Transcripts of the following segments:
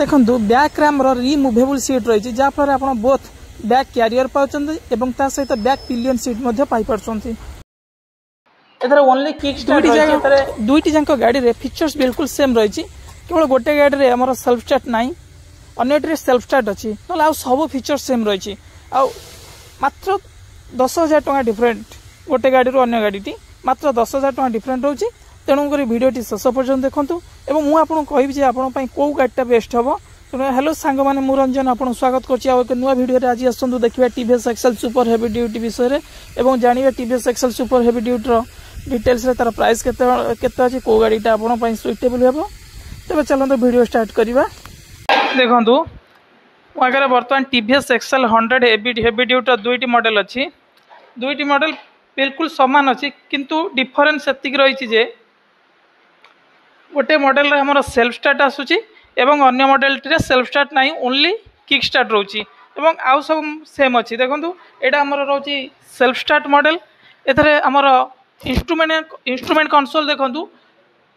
देखो back RAM removable seat रही जहाँफल आप बोथ बैक क्यारियर पाँच सहित बैक पिलियन सीट पाई पार्टी ओनली किक स्टार्ट दुईटी जाक गाड़ी फीचर्स बिल्कुल सेम रही केवल गोटे गाड़ी में आम सेल्फ स्टार्ट ना अन्य सेल्फ स्टार्ट अच्छी ना सब फीचर्स सेम रही मात्र 10,000 टका डिफरेंट गोटे गाड़ी रू अन्य गाड़ी मात्र 10,000 टका डिफरेंट रोचे तेणुक भिडियोटी शेष पर्यटन देखूँ और मुझे कहबी आप कौ गाड़ीटा बेस्ट हम तेणु हेलो सांग मैंने मु रंजन आपको स्वागत कर नुआ भिडियो आज आसतु देखा TVS XL super heavy duty विषय में जानिए TVS XL super heavy duty details तार प्राइस केते अच्छी कौ गाड़ीटा आप सुइटेबल हे तेज चलते भिडियो स्टार्ट करवा देखूँ मुझे बर्तमान TVS XL 100 heavy duty duty model अच्छी दुईटी मॉडल बिल्कुल सामान अच्छी किंतु डिफरेंस एतिक रही जे गोटे मॉडल आमर सेल्फ स्टार्ट आसूची एवं अन्य मॉडल टी सेल्फ स्टार्ट ना ओनली किक स्टार्ट रोची एवं आउ सब सेम अच्छी देखो यहाँ आमर रोची सेल्फ स्टार्ट मॉडल एथरे आमर इंस्ट्रूमेंट कंसोल देखो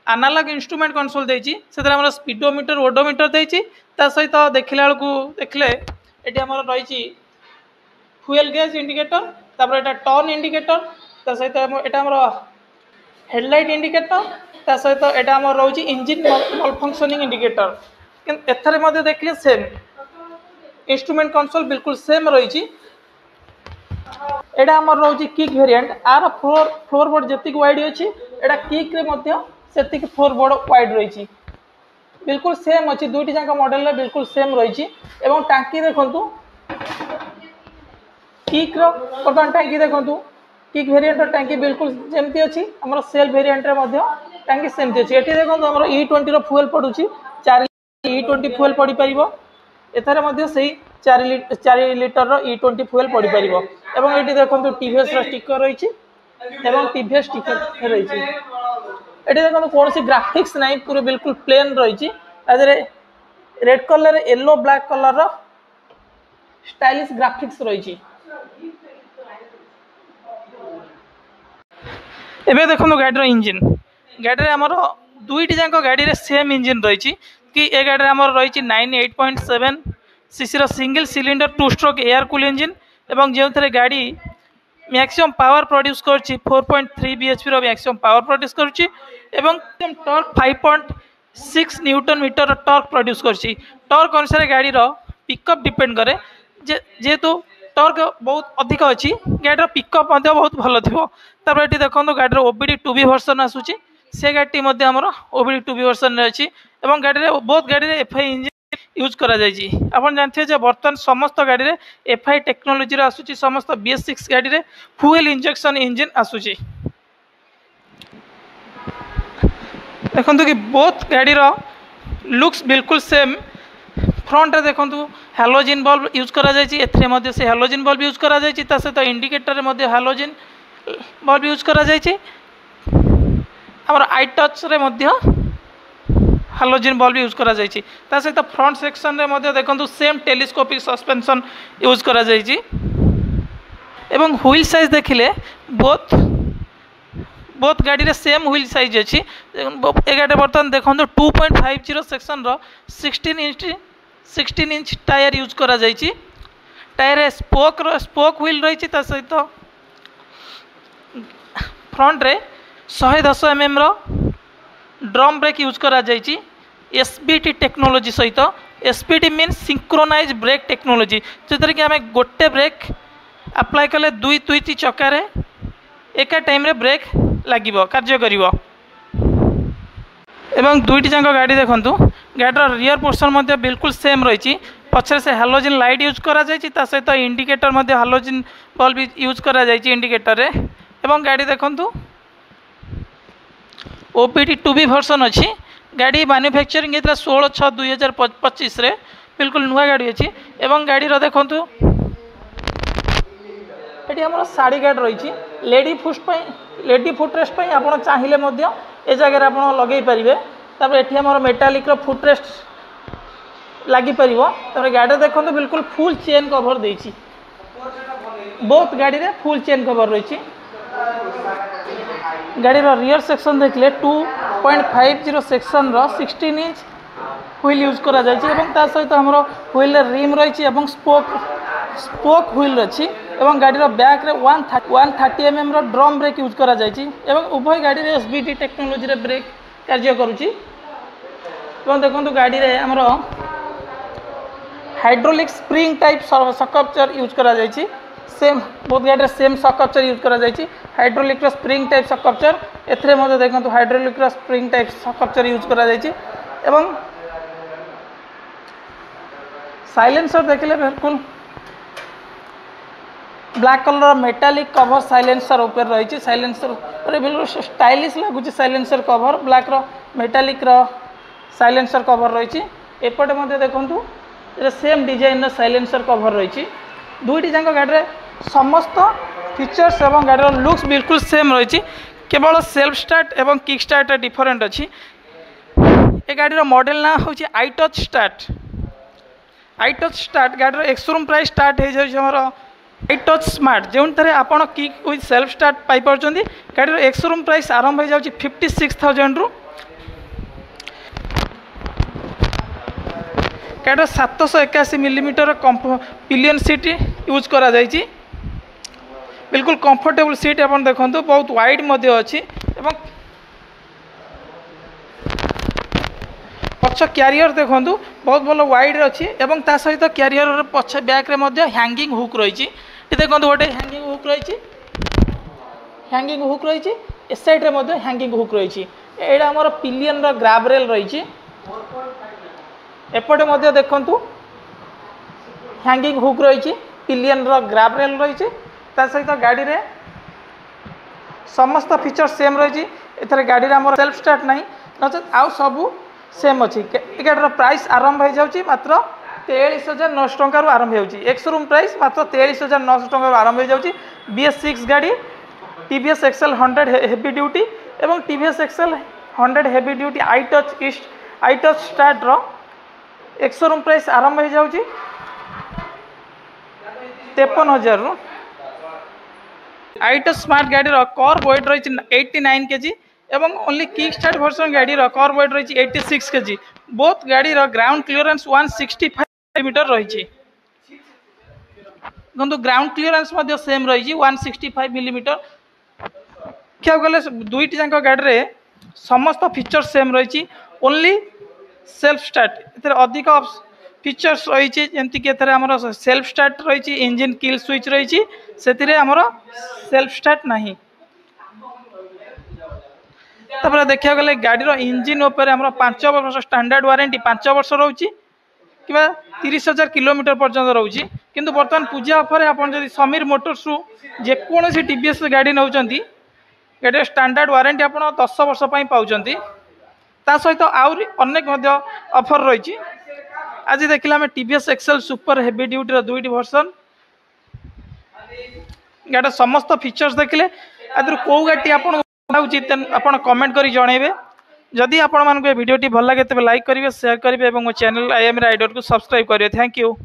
एनालॉग इंस्ट्रूमेंट कंसोल देछि सेतरे हमर स्पीडोमीटर ओडोमीटर देछि ता सहित देखिला बेलकु देखले एटी हमर रहिछि फ्यूल गैस इंडिकेटर तापर एटा टर्न इंडिकेटर ता सहित एटा हमर हेडलाइट इंडिकेटर ता सहित एटा हमर रहउछि इंजन मल फंक्शनिंग इंडिकेटर किन एथरे मध्ये देखले सेम इंस्ट्रूमेंट कंसोल बिल्कुल सेम रहिछि एटा हमर रहउछि किक वेरिएंट आर फ्लोर बोर्ड जतिक वाइड अछि एटा किक रे मध्ये सेतिक फ्लोर बोर्ड वाइड रही बिल्कुल सेम अच्छी दुईटी जाक मॉडल बिल्कुल सेम रही एवं टांकी देखु किक बर्तमान टांकी देखु किक वेरिएंट टांकी बिल्कुल सेमती अच्छी आम सेल वेरिएंट टांकी सेमती अच्छी ये देखो आम E20 फ्यूल पड़ू 4 E20 फ्यूल पड़ पार एथार से 4 लिटर E20 फ्यूल पड़ पार और ये देखो टीवीएस स्टिकर रही टीवीएस स्टिकर रही ये देखो कौन सी ग्राफिक्स ना पूरे बिल्कुल प्लेन रही red colour yellow black colour stylish graphics रही एबे देखो गाड़ी इंजिन गाड़ी आमर दुईटी जाक गाड़ी सेम इंजिन रही कि ए गाड़ी आमर रही 98.7 CC single cylinder 2 stroke air cool engine एवं जो थे गाड़ी मैक्सिमम पावर प्रोड्यूस कर 4.3 bhp रो मैक्सिमम पावर प्रोड्यूस करुच्ची एवं torque 5.6 newton metre torque produce करची टॉर्क अनुसार गाड़ी रो पिकअप डिपेंड करे जेहेतु टॉर्क बहुत अधिक अच्छी गाड़ी पिकअप बहुत भल थो तापर ये देखो गाड़ी OBD 2B वर्सन आसूची से गाड़ी आमर OBD 2B वर्सन अच्छी एवं गाड़ी बहुत गाड़ी FI इंजिन यूज करा जायछि आपण जानथिए जे वर्तमान समस्त गाड़ी रे FI टेक्नोलॉजी रे आसूची समस्त BS6 गाड़ी रे फ्यूल इंजेक्शन इंजिन आसूची देखंतु कि बोथ गाड़ी रो लुक्स बिल्कुल सेम फ्रंट रे देखंतु हैलोजन बल्ब यूज करा जायछि एथरे मध्ये से हैलोजन बल्ब यूज करा जायछि ता सहित इंडिकेटर रे मध्ये हैलोजन बल्ब यूज करा जायछि हमर आई टच रे मध्ये हैलोजन बल्ब यूज करा जायछि ता सहित फ्रंट सेक्शन रे मध्ये देखंतु सेम टेलीस्कोपिक सस्पेंशन यूज करा जायछि एवं व्हील साइज देखिले बोथ गाड़ी रे सेम व्हील साइज अच्छी ए गाड़ी बर्तमान देखंतु 2.50 सेक्शन रो 16 इंच टायर यूज करा जायछि टायर स्पोक व्हील रही ता सहित फ्रंट रे 110 mm रो ड्रम ब्रेक यूज करा जायछि SBT टेक्नोलॉजी सहित SBT mean synchronise brake technology जो कि आम गोटे ब्रेक अप्लाई कले दुईटी चक्कर एका टाइम रे ब्रेक लागिबो कार्य करिवो एवं दुईटी जाक गाड़ी देखंतु गाड़ीर रियर पोर्शन मध्ये बिल्कुल सेम रही पछरे से हैलोजन लाइट यूज करा जायछि ता सहित इंडिकेटर मध्ये हैलोजन बल्ब यूज करा जायछि इंडिकेटर रे एवं गाड़ी देखंतु OBD 2B वर्सन अच्छी गाड़ी मैन्युफैक्चरिंग होता 16/6/2025 रे बिल्कुल नुआ गाड़ी अच्छी एवं गाड़ी देखंतु ये आम साड़ी गार्ड रही लेडी फुटरेस्ट आप चाहिए ए जगह आप लगे पारे तापर ये आम मेटालिक फुटरेस्ट लगिपर गाड़ी देखो बिल्कुल फुल चेन कवर देती बहुत गाड़ी रे फुल चेन कवर रही गाड़ी रियर सेक्शन देखले 2.50 सेक्शन रो 16 इंच হুইल यूज करा जायछि एवं ता सहित हमरो হুইल रिम रही एवं स्पोक হুইल अच्छी एवं गाड़ी बैक रे 130 mm रो ड्रम ब्रेक यूज करा जायछि एवं उभय गाड़ी रे एसबीटी टेक्नोलोजी रे ब्रेक कार्य करूछि एवं देखंतु गाड़ी रे हमरो हाइड्रोलिक स्प्रिंग टाइप सकअपचर यूज करा जायछि सेम बहुत गाड़ी सेम सकअपचर यूज करा जायछि हाइड्रोलिक रो स्प्रिंग टाइप सकअपचर एथरे मध्ये देखंतु हाइड्रोलिक रो स्प्रिंग टाइप सकअपचर यूज करा जायछि एवं साइलेंसर देखले बिल्कुल black colour metallic cover silencer ऊपर रही साइलेंसर बिल्कुल स्टाइलिश लगुच साइलेंसर कवर ब्लैक रो मेटालिक रो साइलेंसर कवर रही एपटे मध्य देखंतु सेम डिजाइन साइलेंसर कवर रही दुईटी जाक गाड़ी समस्त फीचर्स एवं गाड़ी लुक्स बिल्कुल सेम रही केवल सेल्फ स्टार्ट एवं किक स्टार्ट डिफरेंट अच्छी ए गाड़ी मॉडल ना हूँ आई टच स्टार्ट गाड़ी एक्सरूम प्राइस स्टार्ट हो जाए आई टच स्मार्ट जो थे आप kick with self start Piper गाड़ी एक्सरूम प्राइस आरंभ हो जाए 56,000 रु गाड़ी 781 मिलीमीटर पिलियन सीट यूज करा जायछि बिल्कुल कंफर्टेबल सीट आप देखो बहुत वाइड अच्छी एवं पक्ष क्यारियर देखो बहुत भल वाइड अच्छी एवं ता सहित क्यारियर पछ बैक रे हैंगिंग हुक रही देखो गोटे हैंगिंग हुक रही ए साइड रे हैंगिंग हुक रही एटा आमर पिलियन ग्राब रेल रही एपटे मध्य देखंतु हैंगिंग हुक रही पिलियन ग्राब रेल रही सहित गाड़ी रे समस्त फीचर सेम रही एथरे गाड़ी रे हमर सेल्फ स्टार्ट नहीं नचेत आउ सबू सेम अच्छी गाड़ी प्राइस आरंभ हो जाऊँगी मात्र 43,900 टंका आरंभ हो एक्सरूम प्राइस मात्र 43,900 टंका आरंभ हो जाऊँगी BS6 गाड़ी TVS XL 100 हेवी ड्यूटी एवं TVS XL 100 heavy duty I touch start रो एक्सरूम प्राइस आरंभ हो जाऊँगी 53,000 रु आई टच स्मार्ट गाड़ी कोर वेट रही 89 kg एवं ओनली किक स्टार्ट वर्जन गाड़ी कोर वेट रही 86 kg बोथ गाड़ी ग्राउंड क्लीयरेंस 165 मीटर रही ग्राउंड क्लीयरेंस सेम रही 165 मिलीमीटर क्या गले दुईटी जाक गाड़ी समस्त फीचर सेम रही ओनली सेल्फ स्टार्ट अधिक फीचर्स रही जमीक आमर सेल्फ स्टार्ट रही इंजिन किल स्विच रही से आमर सेल्फ स्टार्ट नहीं तापर देखा गले गाड़ी इंजिन उपर आम 5 वर्ष स्टैंडर्ड वारंटी 5 वर्ष रोचे कि 30,000 किलोमीटर पर्यंत रोचे किंतु बर्तमान पूजा ऑफर आप समीर मोटर्स रु जेकोसी TVS गाड़ी नौ गाड़ी स्टैंडर्ड वारंटी आप 10 वर्ष पाँच ता सहित आउरी अनेक ऑफर रही आज देखिला आम TVS XL super heavy duty duty version गाड़ी समस्त फीचर्स देखिले आदि कौ गाड़ी आप कमेंट करी जनइबे जदि आपण मानक वीडियो भल लगे तेज लाइक करेंगे शेयर करेंगे और मो चैनल IAM राइडर को सब्सक्राइब करेंगे। Thank you.